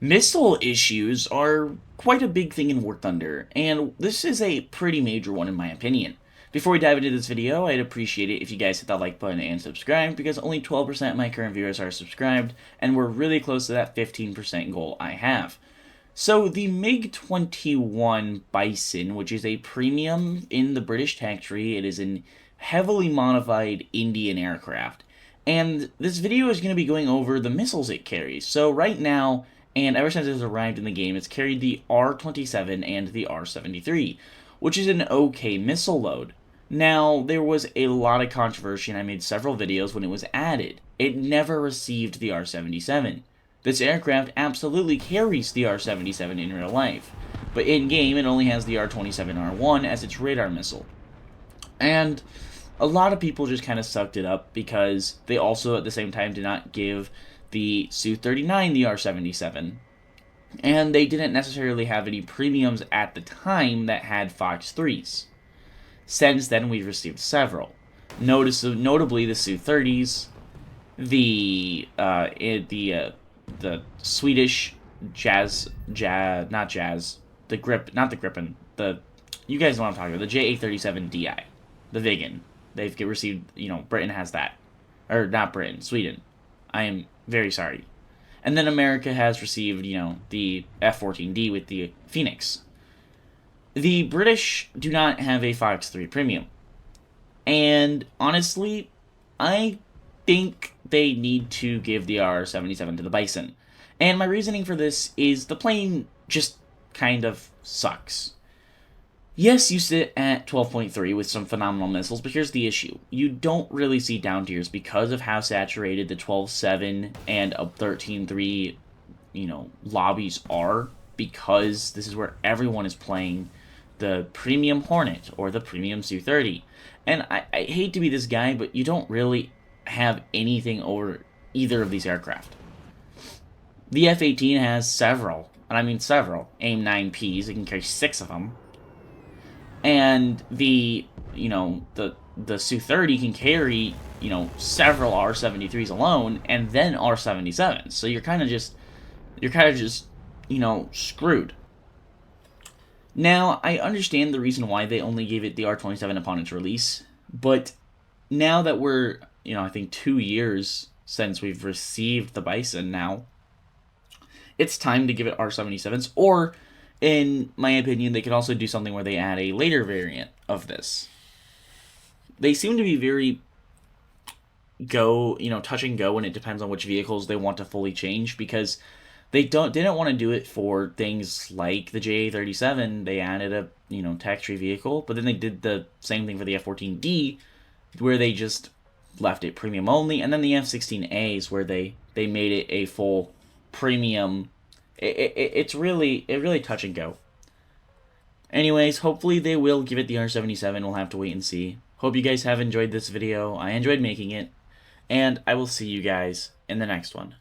Missile issues are quite a big thing in War Thunder, and this is a pretty major one in my opinion. Before we dive into this video, I'd appreciate it if you guys hit that like button and subscribe, because only 12% of my current viewers are subscribed, and we're really close to that 15% goal I have. So the MiG-21 Bison, which is a premium in the British tech tree, it is an heavily modified Indian aircraft. And this video is going to be going over the missiles it carries. So right now, and ever since it's arrived in the game, it's carried the R-27 and the R-73, which is an okay missile load. Now, there was a lot of controversy, and I made several videos when it was added. It never received the R-77. This aircraft absolutely carries the R-77 in real life, but in-game it only has the R-27R1 as its radar missile. And a lot of people just kind of sucked it up because they also at the same time did not give the Su-39 the R-77, and they didn't necessarily have any premiums at the time that had Fox 3s. Since then, we've received several. Notably, the Su-30s, the Swedish Gripen, you guys know what I'm talking about, the JA-37DI, the Viggen. They've received, Britain has that. Or, not Britain, Sweden. I am very sorry. And then America has received, the F-14D with the Phoenix. The British do not have a Fox 3 premium. And honestly, I think they need to give the R-77 to the Bison. And my reasoning for this is the plane just kind of sucks. Yes, you sit at 12.3 with some phenomenal missiles, but here's the issue. You don't really see down tiers because of how saturated the 12.7 and a 13.3, lobbies are, because this is where everyone is playing the premium Hornet or the premium Su-30. And I hate to be this guy, but you don't really have anything over either of these aircraft. The F-18 has several, and I mean several, AIM-9Ps. It can carry 6 of them. And the Su-30 can carry, several R-73s alone, and then R-77s. So you're kind of just, screwed. Now, I understand the reason why they only gave it the R-27 upon its release, but now that we're, I think 2 years since we've received the Bison now, it's time to give it R-77s, or in my opinion, they could also do something where they add a later variant of this. They seem to be very touch and go, and it depends on which vehicles they want to fully change, because they didn't want to do it for things like the JA-37. They added a tech tree vehicle, but then they did the same thing for the F-14D, where they just left it premium only, and then the F-16As, where they made it a full premium. It's really touch and go. Anyways, hopefully they will give it the R-77. We'll have to wait and see. Hope you guys have enjoyed this video. I enjoyed making it, and I will see you guys in the next one.